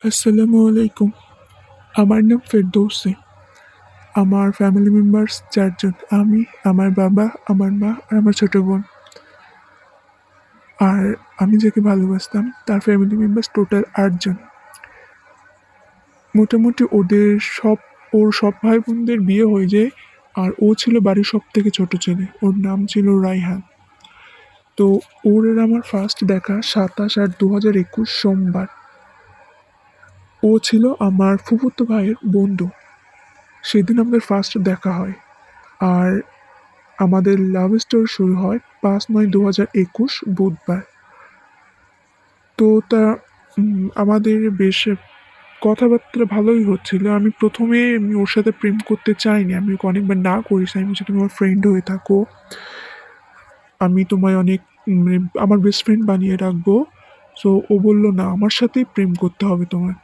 আসসালামু আলাইকুম। আমার নাম ফেরদৌসী। আমার ফ্যামিলি মেম্বার্স ৪ জন। আমি, আমার বাবা, আমার মা আর আমার ছোট বোন। আর আমি যাকে ভালোবাসতাম তার ফ্যামিলি মেম্বার্স টোটাল ৮ জন। মোটামুটি ওর সব ভাই বোনদের বিয়ে হয়ে যায়। আর ও ছিল বাড়ির সবথেকে ছোট ছেলে। ওর নাম ছিল রায়হান। তো ওর আর আমার ফার্স্ট দেখা ২৭/৮/২০২১ সোমবার। ও ছিল আমার ফুফুতো ভাইয়ের বন্ধু। সেদিন আমাদের ফার্স্ট দেখা হয়। আর আমাদের লাভ স্টোরি শুরু হয় ৫/৯/২০২১ বুধবার। তো আমাদের বেশ কথাবার্তা ভালোই হচ্ছিল। আমি ওর সাথে প্রেম করতে চাইনি। আমি ওকে অনেকবার না করেছি, আমি বলছি তুমি আমার ফ্রেন্ড হয়ে থাকো, আমি তোমায় অনেক আমার বেস্ট ফ্রেন্ড বানিয়ে রাখবো। সো ও বললো না, আমার সাথেই প্রেম করতে হবে তোমার।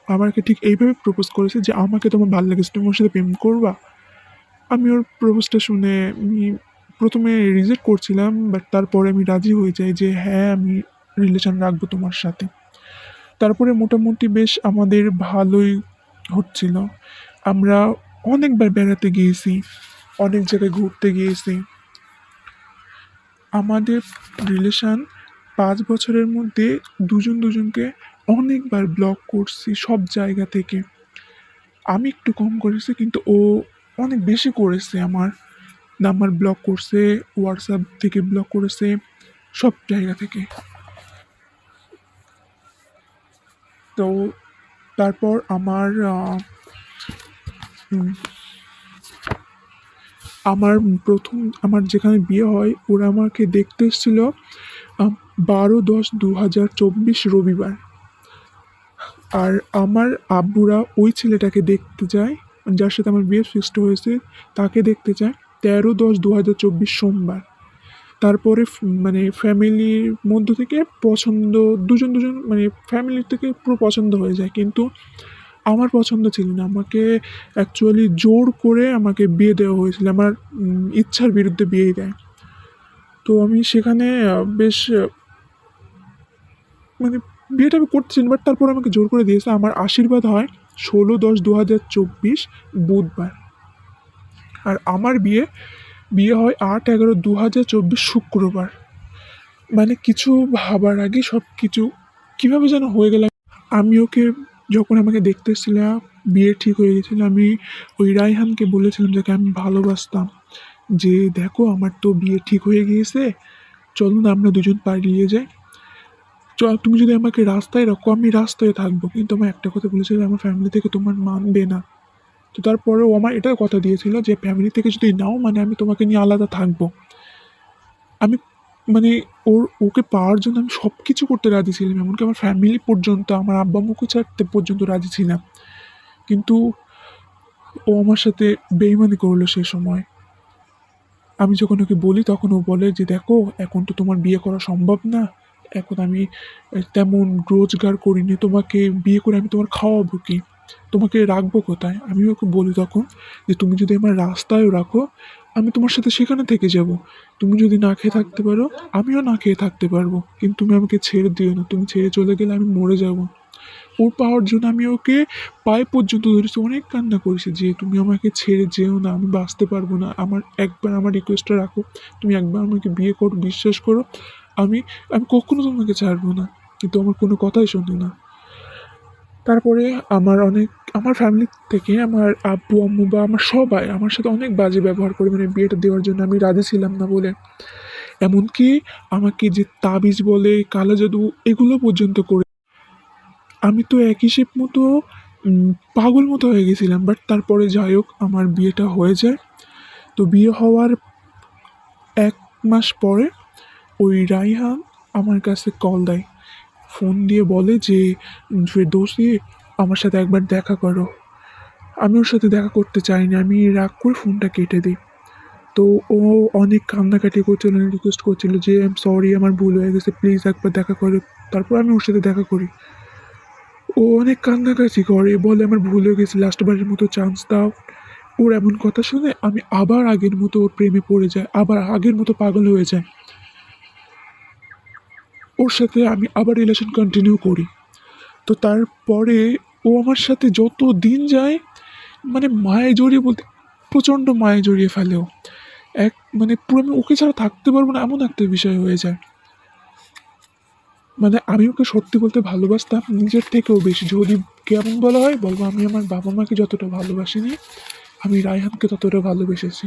আমাকে ঠিক এইভাবে প্রপোজ করেছে যে আমাকে তোমার ভালো লেগেছে, তুমি ওর সাথে প্রেম করবা। আমি ওর প্রপোজটা শুনে আমি প্রথমে রিজেক্ট করছিলাম, বাট তারপরে আমি রাজি হয়ে যাই যে হ্যাঁ, আমি রিলেশন রাখবো তোমার সাথে। তারপরে মোটামুটি বেশ আমাদের ভালোই হচ্ছিল। আমরা অনেকবার বেড়াতে গিয়েছি, অনেক জায়গায় ঘুরতে গিয়েছি। আমাদের রিলেশন ৫ বছরের মধ্যে দুজন দুজনকে অনেকবার ব্লক করছি সব জায়গা থেকে। আমি একটু কম করেছি, কিন্তু ও অনেক বেশি করেছে। আমার নাম্বার ব্লক করছে, হোয়াটসঅ্যাপ থেকে ব্লক করেছে, সব জায়গা থেকে। তো তারপর উম, আমার আমার যেখানে বিয়ে হয় ওরা আমাকে দেখতে এসেছিল ১২/১০/২০২৪ রবিবার। আর আমার আব্বুরা ওই ছেলেটাকে দেখতে যায়, যার সাথে আমার বিয়ে ফিক্সড হয়েছে, তাকে দেখতে যায় ১৩/১০/২০২৪ সোমবার। তারপরে মানে ফ্যামিলির মধ্য থেকে পছন্দ, দুজন দুজন মানে ফ্যামিলির থেকে পুরো পছন্দ হয়ে যায়, কিন্তু আমার পছন্দ ছিল না। আমাকে অ্যাকচুয়ালি জোর করে আমাকে বিয়ে দেওয়া হয়েছিল, আমার ইচ্ছার বিরুদ্ধে বিয়ে দেয়। তো আমি সেখানে বেশ মানে বিয়েটা আমি করতেছিলাম, বাট তারপর আমাকে জোর করে দিয়েছে। আমার আশীর্বাদ হয় ১৬/১০/২০২৪ বুধবার। আর আমার বিয়ে বিয়ে হয় ৮/১১/২০২৪ শুক্রবার। মানে কিছু ভাবার আগে সব কিছু কীভাবে যেন হয়ে গেল। আমি ওকে যখন আমাকে দেখতে এসেছিল, বিয়ে ঠিক হয়ে গেছিল, আমি ওই রায়হানকে বলেছিলাম, যাকে আমি ভালোবাসতাম, যে দেখো আমার তো বিয়ে ঠিক হয়ে গিয়েছে, চলো না আমরা দুজন পালিয়ে যাই। তুমি যদি আমাকে রাস্তায় রাখো আমি রাস্তায় থাকবো, কিন্তু আমার একটা কথা বলেছিল, আমার ফ্যামিলি থেকে তোমার মানবে না। তো তারপরেও আমার এটাও কথা দিয়েছিল যে ফ্যামিলি থেকে যদি নাও মানে আমি তোমাকে নিয়ে আলাদা থাকবো। আমি মানে ওকে পাওয়ার জন্য আমি সব কিছু করতে রাজি ছিলাম, এমনকি আমার ফ্যামিলি পর্যন্ত, আমার আব্বা আম্মুকে ছাড়তে পর্যন্ত রাজি ছিলাম। কিন্তু ও আমার সাথে বেইমানি করলো সে সময়। আমি যখন ওকে বলি তখন ও বলে যে দেখো, এখন তো তোমার বিয়ে করা সম্ভব না, এখন আমি তেমন রোজগার করিনি, তোমাকে বিয়ে করে আমি তোমার খাওয়াবো কি, তোমাকে রাখবো কোথায়। আমি ওকে বলি তখন যে তুমি যদি আমার রাস্তায়ও রাখো আমি তোমার সাথে সেখানে থেকে যাব। তুমি যদি না খেয়ে থাকতে পারো আমিও না খেয়ে থাকতে পারবো, কিন্তু তুমি আমাকে ছেড়ে দিও না, তুমি ছেড়ে চলে গেলে আমি মরে যাব। ওর পাওয়ার জন্য আমি ওকে পায়ে পর্যন্ত ধরেছি, অনেক কান্না করেছি যে তুমি আমাকে ছেড়ে যেও না, আমি বাঁচতে পারবো না, একবার আমার রিকোয়েস্টটা রাখো, তুমি একবার আমাকে বিয়ে করো, বিশ্বাস করো, আমি আমি কখনো তোমাকে ছাড়বো না। কিন্তু আমার কোনো কথাই শোনে না। তারপরে আমার ফ্যামিলি থেকে আমার আব্বু আম্মু বা আমার সবাই আমার সাথে অনেক বাজে ব্যবহার করে, মানে বিয়েটা দেওয়ার জন্য আমি রাজি ছিলাম না বলে। এমনকি আমাকে যে তাবিজ বলে, কালো জাদু, এগুলো পর্যন্ত করে। আমি তো এক হিসেব মতো পাগল মতো হয়ে গেছিলাম, বাট তারপরে যাই হোক আমার বিয়েটা হয়ে যায়। তো বিয়ে হওয়ার ১ মাস পরে ওই রাইহান আমার কাছে কল দেয়, ফোন দিয়ে বলে যে ফেরদৌসী আমার সাথে একবার দেখা করো। আমি ওর সাথে দেখা করতে চাইনি, আমি রাগ করে ফোনটা কেটে দিই। তো ও অনেক কান্নাকাটি করছিল, রিকোয়েস্ট করছিল যে আই এম সরি, আমার ভুল হয়ে গেছে, প্লিজ একবার দেখা করো। তারপর আমি ওর সাথে দেখা করি। ও অনেক কান্নাকাটি করে, বলে আমার ভুল হয়ে গেছে, লাস্টবারের মতো চান্স দাও। ওর এমন কথা শুনে আমি আবার আগের মতো ওর প্রেমে পড়ে যাই, আবার আগের মতো পাগল হয়ে যায়। ওর সাথে আমি আবার রিলেশন কন্টিনিউ করি। তো তারপরে ও আমার সাথে যত দিন যায় মানে মায়ে জড়িয়ে বলতে প্রচণ্ড মায়ে জড়িয়ে ফেলেও এক মানে পুরো আমি ওকে ছাড়া থাকতে পারবো না এমন একটা বিষয় হয়ে যায়। মানে আমি ওকে সত্যি বলতে ভালোবাসতাম নিজের থেকেও বেশি। যদি কেমন বলা হয় বলবো, আমি আমার বাবা মাকে যতটা ভালোবাসিনি আমি রায়হানকে ততটা ভালোবেসেছি।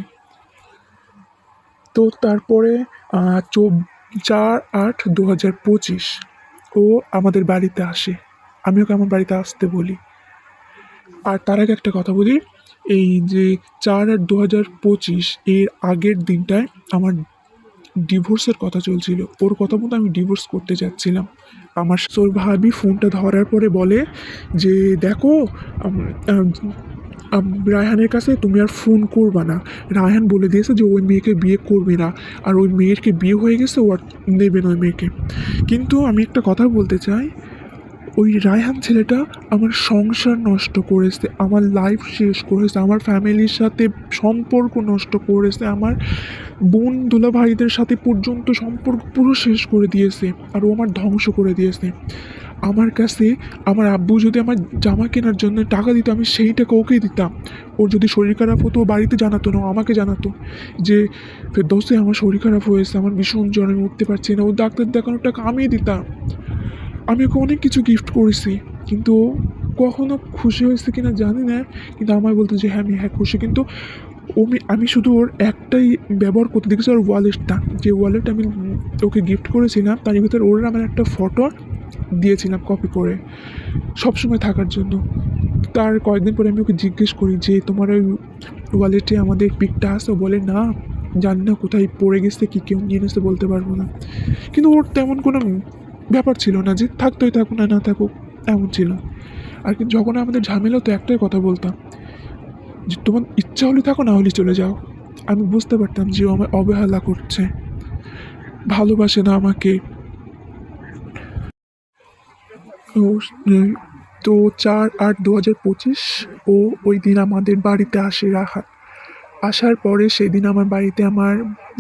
তো তারপরে 4/8/2025 ও আমাদের বাড়িতে আসে, আমি ওকে আমার বাড়িতে আসতে বলি। আর তার আগে একটা কথা বলি, এই যে 4/8/2025 এর আগের দিনটায় আমার ডিভোর্সের কথা চলছিল, ওর কথা মতো আমি ডিভোর্স করতে যাচ্ছিলাম। আমার ওর ভাবি ফোনটা ধরার পরে বলে যে দেখো, আম- আম, রায়হানের কাছে তুমি আর ফোন করবা না, রায়হান বলে দিয়েছে যে ওই মেয়েকে বিয়ে করবে না, আর ওই মেয়েরকে বিয়ে হয়ে গেছে, ও আর নেবে না ওই মেয়েকে। কিন্তু আমি একটা কথা বলতে চাই, ওই রায়হান ছেলেটা আমার সংসার নষ্ট করেছে, আমার লাইফ শেষ করেছে, আমার ফ্যামিলির সাথে সম্পর্ক নষ্ট করেছে, আমার বোন দুলা ভাইদের সাথে পর্যন্ত সম্পর্ক পুরো শেষ করে দিয়েছে, আর ও আমার ধ্বংস করে দিয়েছে। আমার কাছে আমার আব্বু যদি আমার জামা কেনার জন্য টাকা দিত, আমি সেই টাকা ওকেই দিতাম। ওর যদি শরীর খারাপ হতো ও বাড়িতে জানাতো না, ও আমাকে জানাতো যে ফেরদৌসে আমার শরীর খারাপ হয়েছে, আমার ভীষণ জ্বর, আমি উঠতে পারছি না, ও ডাক্তার দেখানোর টাকা আমিই দিতাম। আমি ওকে অনেক কিছু গিফট করেছি, কিন্তু ও কখনো খুশি হয়েছে কিনা জানি না, কিন্তু আমায় বলতো যে হ্যাঁ আমি হ্যাঁ খুশি। কিন্তু আমি শুধু ওর একটাই ব্যবহার করতে দেখেছি, ওর ওয়ালেটটা, যে ওয়ালেট আমি ওকে গিফট করেছিলাম তার ভিতরে ওর আমার একটা ফটো দিয়েছিলাম কপি করে সবসময় থাকার জন্য। তার কয়েকদিন পরে আমি ওকে জিজ্ঞেস করি যে তোমার ওই ওয়ালেটে আমাদের পিকটা আসে, বলে না, জানি না কোথায় পড়ে গেছে, কি কেউ নিয়ে গেছে বলতে পারবো না। কিন্তু ওর তেমন কোনো ব্যাপার ছিল না যে থাকতোই থাকুক না না থাকুক, এমন ছিল। আর কিন্তু যখন আমাদের ঝামেলা হতো একটাই কথা বলতাম যে তোমার ইচ্ছা হলে থাকো, না হলে চলে যাও। আমি বুঝতে পারতাম যে ও আমায় অবহেলা করছে, ভালোবাসে না আমাকে। তো তো 4/8/2025 ও ওই দিন আমাদের বাড়িতে আসে রাহাত। আসার পরে সেদিন আমার বাড়িতে আমার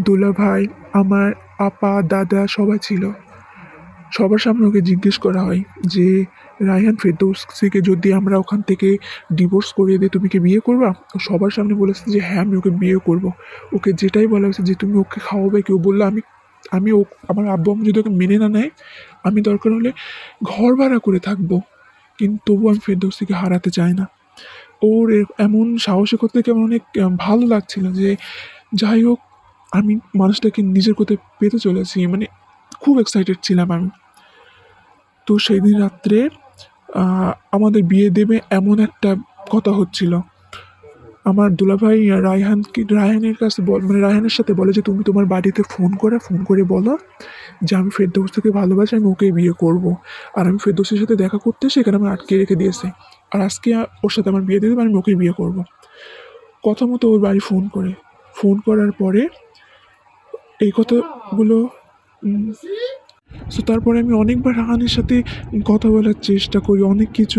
দুলা ভাই, আমার আপা দাদা সবাই ছিল। সবার সামনে ওকে জিজ্ঞেস করা হয় যে রায়হান ফেরদৌসিকে যদি আমরা ওখান থেকে ডিভোর্স করিয়ে দিই তুমি কি বিয়ে করবা? ও সবার সামনে বলেছে যে হ্যাঁ আমি ওকে বিয়ে করব। ওকে যেটাই বলা হয়েছে যে তুমি ওকে খাওয়াবে, কেউ বললো আমি আমি ও আমার আব্বু আম্মু যদি ওকে মেনে না নেয়, আমি দরকার হলে ঘর ভাড়া করে থাকবো, কিন্তু তবুও আমি ফেরদৌসিকে হারাতে চাই না। ওর এমন সাহসিকতা থেকে আমার অনেক ভালো লাগছিল যে যাই হোক আমি মানুষটাকে নিজের কোথায় পেতে চলেছি, মানে খুব এক্সাইটেড ছিলাম আমি। তো সেই দিন রাত্রে আমাদের বিয়ে দেবে এমন একটা কথা হচ্ছিল। আমার দুলাভাই রায়হানের কাছে মানে রায়হানের সাথে বলে যে তুমি তোমার বাড়িতে ফোন করে বলো যে আমি ফেরদৌসকে ভালোবাসি, আমি ওকে বিয়ে করব। আর আমি ফেরদৌসের সাথে দেখা করতে সেখানে আমার আটকে রেখে দিয়েছে, আর আজকে ওর সাথে আমার বিয়ে দিয়ে দেবে, আমি ওকে বিয়ে করব। কথা মতো ওর বাড়ি ফোন করার পরে এই কথাগুলো সো তারপরে আমি অনেকবার রাহানের সাথে কথা বলার চেষ্টা করি, অনেক কিছু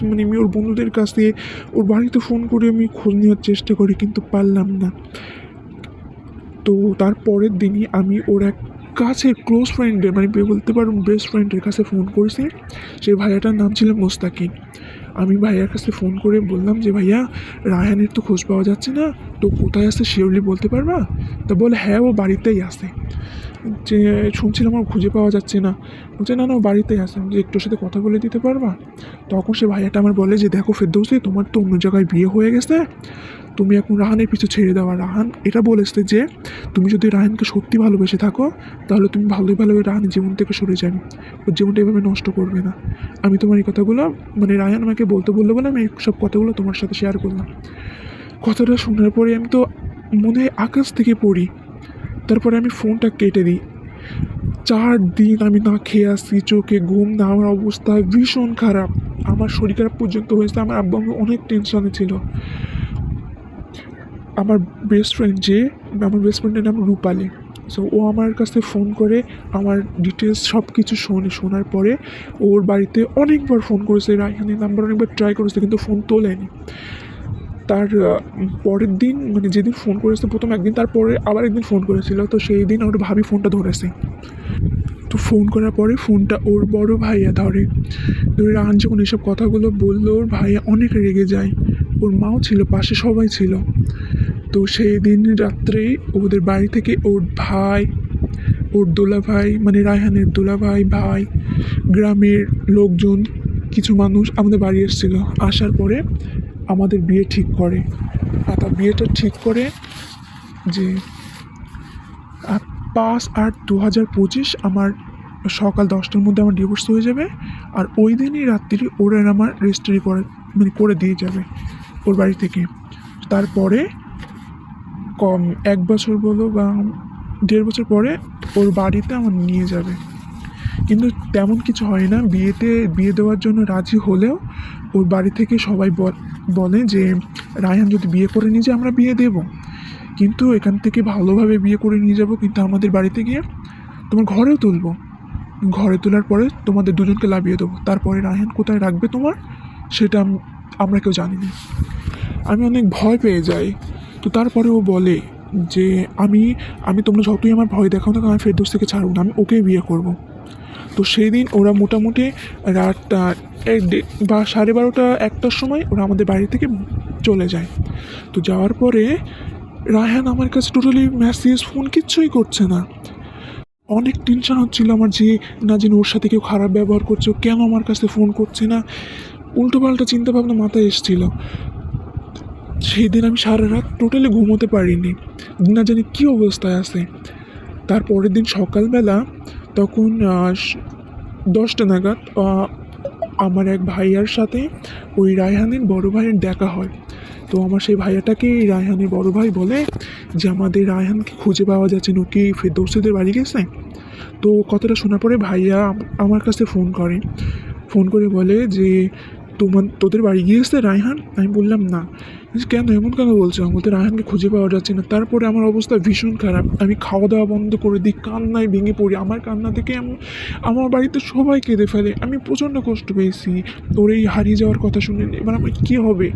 মানে আমি ওর বন্ধুদের কাছে ওর বাড়িতে ফোন করে আমি খোঁজ নেওয়ার চেষ্টা করি, কিন্তু পারলাম না। তো তার পরের দিনই আমি ওর এক কাছের ক্লোজ ফ্রেন্ডের মানে বলতে পারো বেস্ট ফ্রেন্ডের কাছে ফোন করেছি। সেই ভাইয়াটার নাম ছিল মোস্তাকিন। আমি ভাইয়ার কাছে ফোন করে বললাম যে ভাইয়া রায়হানের তো খোঁজ পাওয়া যাচ্ছে না, তো কোথায় আছে শিওরলি বলতে পারবা? তা বলে হ্যাঁ ও বাড়িতেই আছে, যে শুনছিলাম আমার খুঁজে পাওয়া যাচ্ছে না। বলছে না না ও বাড়িতেই আছে, যে একটুর সাথে কথা বলে দিতে পারবা? তখন সে ভাইয়াটা আমার বলে যে দেখো ফেরদৌসি, তোমার তো অন্য জায়গায় বিয়ে হয়ে গেছে, তুমি এখন রাহানের পিছু ছেড়ে দেওয়া। রাহান এটা বলেছে যে তুমি যদি রাহানকে সত্যি ভালোবেসে থাকো তাহলে তুমি ভালোই ভালোই রাহানের জীবন থেকে সরে যাবে, ওর জীবনটা এভাবে নষ্ট করবে না। আমি তোমার এই কথাগুলো মানে রায়ান আমাকে বলতে বললো বলে আমি সব কথাগুলো তোমার সাথে শেয়ার করলাম। কথাটা শোনার পরে আমি তো মনে হয় আকাশ থেকে পড়ি। তারপরে আমি ফোনটা কেটে দিই। 4 দিন আমি না খেয়ে আসছি, চোখে ঘুম না, আমার অবস্থা ভীষণ খারাপ, আমার শরীর খারাপ পর্যন্ত হয়েছে। আমার আব্বু আম্মু অনেক টেনশনে ছিল। আমার বেস্ট ফ্রেন্ড আমার বেস্ট ফ্রেন্ডের নাম রূপালী। সো ও আমার কাছে ফোন করে আমার ডিটেলস সব কিছু শোনার পরে ওর বাড়িতে অনেকবার ফোন করেছে, রায়হানের নাম্বার অনেকবার ট্রাই করেছে, কিন্তু ফোন তোলেনি। তার পরের দিন মানে যেদিন ফোন করেছে প্রথম একদিন, তারপরে আবার একদিন ফোন করেছিল, তো সেই দিন ওর ভাবি ফোনটা ধরেছে। তো ফোন করার পরে ফোনটা ওর বড় ভাইয়া ধরে। রাহান যখন এসব কথাগুলো বললো ওর ভাইয়া অনেক রেগে যায়। ওর মাও ছিল পাশে, সবাই ছিল। তো সেই দিন রাত্রেই ওদের বাড়ি থেকে ওর ভাই, ওর দোলা ভাই মানে রায়হানের দোলা ভাই ভাই, গ্রামের লোকজন, কিছু মানুষ আমাদের বাড়ি এসেছিল। আসার পরে আমাদের বিয়ে ঠিক করে। আর তার বিয়েটা ঠিক করে যে 5/8/2025 আমার সকাল 10টার মধ্যে আমার ডিভোর্স হয়ে যাবে। আর ওই দিনই রাত্রি ওরা আমার রেজিস্ট্রি করে মানে করে দিয়ে যাবে ওর বাড়ি থেকে। তারপরে কম 1 বছর বলো বা 1.5 বছর পরে ওর বাড়িতে আমার নিয়ে যাবে। কিন্তু তেমন কিছু হয় না। বিয়ে দেওয়ার জন্য রাজি হলেও ওর বাড়ি থেকে সবাই বলে যে রায়হান যদি বিয়ে করে নিয়ে যায় আমরা বিয়ে দেব, কিন্তু এখান থেকে ভালোভাবে বিয়ে করে নিয়ে যাব, কিন্তু আমাদের বাড়িতে গিয়ে তোমার ঘরেও তুলবো। ঘরে তোলার পরে তোমাদের দুজনকে লাভিয়ে দেবো। তারপরে রায়হান কোথায় রাখবে তোমার সেটা আমরা কেউ জানি না। আমি অনেক ভয় পেয়ে যাই। তো তারপরে ও বলে যে আমি আমি তোমরা যতই আমার ভয় দেখাও না, আমি ফেরদৌস থেকে ছাড়ব না, আমি ওকেই বিয়ে করব। তো সেই দিন ওরা মোটামুটি রাত 12:30-1টার সময় ওরা আমাদের বাড়ি থেকে চলে যায়। তো যাওয়ার পরে রায়হান আমার কাছে টোটালি মেসেজ ফোন কিচ্ছুই করছে না। অনেক টেনশন হচ্ছিল আমার যে না যেন ওর সাথে কেউ খারাপ ব্যবহার করছে, ও কেন আমার কাছে ফোন করছে না, উল্টোপাল্টা চিন্তাভাবনা মাথায় এসেছিল। সেই দিন আমি সারা রাত টোটালি ঘুমোতে পারিনি, না জানি কী অবস্থায় আছে। তার পরের দিন সকালবেলা তখন 10টা নাগাদ আমার এক ভাইয়ার সাথে ওই রায়হানের বড় ভাইয়ের দেখা হয়। তো আমার সেই ভাইয়াটাকে রায়হানের বড় ভাই বলে যে আমাদের রায়হানকে খুঁজে পাওয়া যাচ্ছে না, কি ফেরদৌসীদের বাড়ি গেছে। তো কথাটা শোনার পরে ভাইয়া আমার কাছে ফোন করে বলে যে তোদের বাড়ি গিয়েছে রায়হান? আমি বললাম না। কেন এমন কেন বলছো? বলতে রায়হানকে খুঁজে পাওয়া যাচ্ছে না। তারপরে আমার অবস্থা ভীষণ খারাপ, আমি খাওয়া দাওয়া বন্ধ করে দিই, কান্নায় ভেঙে পড়ি। আমার কান্না থেকে আমার বাড়িতে সবাই কেঁদে ফেলে। আমি প্রচণ্ড কষ্ট পেয়েছি ওর এই হারিয়ে যাওয়ার কথা শুনে। এবার আমার কী হবে?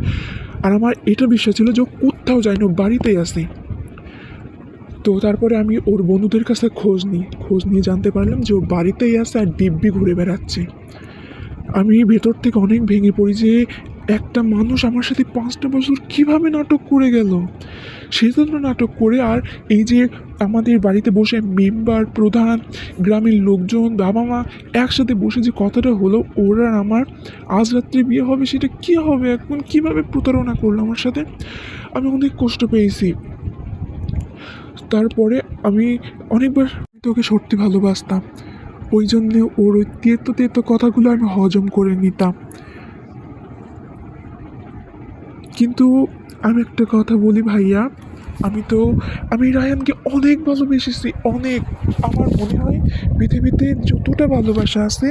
আর আমার এটা বিশ্বাস ছিল যে ও কোথাও যায় না, বাড়িতেই আসে। তো তারপরে আমি ওর বন্ধুদের কাছে খোঁজ নিয়ে জানতে পারলাম যে ও বাড়িতেই আছে আর দিব্যি ঘুরে বেড়াচ্ছে। আমি ভেতর থেকে অনেক ভেঙে পড়ি যে একটা মানুষ আমার সাথে 5টা বছর কীভাবে নাটক করে গেল। সেটা তো নাটক করে, আর এই যে আমাদের বাড়িতে বসে মেম্বার, প্রধান, গ্রামের লোকজন, বাবা মা একসাথে বসে যে কথাটা হলো ওর আর আমার আজ রাত্রে বিয়ে হবে, সেটা কী হবে এখন? কীভাবে প্রতারণা করলো আমার সাথে? আমি অনেক কষ্ট পেয়েছি। তারপরে আমি অনেকবার তোকে সত্যি ভালোবাসতাম, ওই জন্যে ওর ওই তেতো কথাগুলো আমি হজম করে নিতাম। কিন্তু আমি একটা কথা বলি ভাইয়া, আমি রায়ানকে অনেক ভালোবেসেছি, অনেক। আমার মনে হয় পৃথিবীতে যতটা ভালোবাসা আছে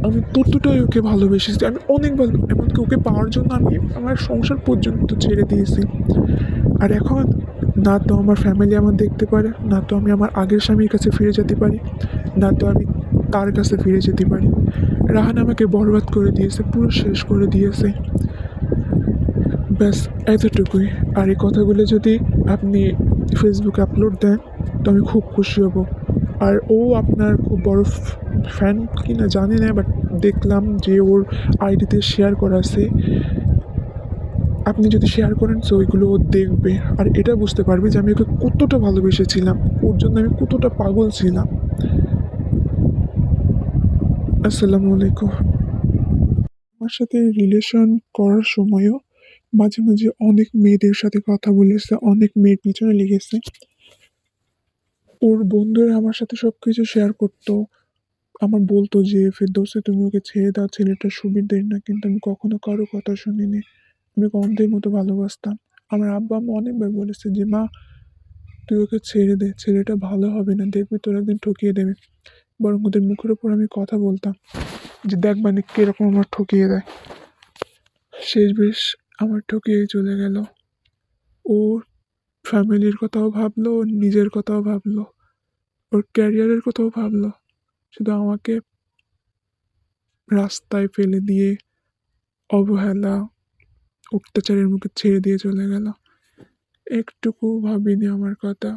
আমি ততটাই ওকে ভালোবেসেছি। আমি অনেক এমনকি ওকে পাওয়ার জন্য আমি আমার সংসার পর্যন্ত ছেড়ে দিয়েছি। আর এখন না তো আমার ফ্যামিলি আমার দেখতে পারে, না তো আমি আমার আগের স্বামীর কাছে ফিরে যেতে পারি, না তো আমি তার কাছে ফিরে যেতে পারি। রাহান আমাকে বরবাদ করে দিয়েছে, পুরো শেষ করে দিয়েছে। ব্যাস এতটুকুই। আর এই কথাগুলো যদি আপনি ফেসবুকে আপলোড দেন তো আমি খুব খুশি হব। আর ও আপনার খুব বড় ফ্যান কি না জানি না, বাট দেখলাম যে ওর আইডিতে শেয়ার করা আছে। আপনি যদি শেয়ার করেন তো ওইগুলো ও দেখবে, আর এটা বুঝতে পারবে যে আমি ওকে কতটা ভালোবেসেছিলাম, ওর জন্য আমি কতটা পাগল ছিলাম। আসসালামু আলাইকুম। আমার সাথে রিলেশন করার সময়ও মাঝে মাঝে অনেক মেয়েদের সাথে কথা বলেছে, অনেক মেয়ের পিছনে লেগেছে। ওর বন্ধুরা আমার সাথে সব কিছু শেয়ার করতো। আমার বলতো যে ফেরদৌসী তুমি ওকে ছেড়ে দাও, ছেলেটা সুবিধের না। কিন্তু আমি কখনো কারো কথা শুনিনি, আমি ওকে অন্ধের মতো ভালোবাসতাম। আমার আব্বা আম্মা অনেকবার বলেছে যে মা তুই ওকে ছেড়ে দে, ছেলেটা ভালো হবে না, দেখবি তোর একদিন ঠকিয়ে দেবে। বরং ওদের মুখের ওপর আমি কথা বলতাম যে দেখ মানে কিরকম আমার ঠকিয়ে দেয়। শেষ বেশ আমার ঠকিয়ে চলে গেল। ও ফ্যামিলির কথাও ভাবলো, ওর নিজের কথাও ভাবলো, ওর ক্যারিয়ারের কথাও ভাবলো, শুধু আমাকে রাস্তায় ফেলে দিয়ে অবহেলা, অত্যাচারের মুখে ছেড়ে দিয়ে চলে গেল। একটুকু ভাবিনি আমার কথা।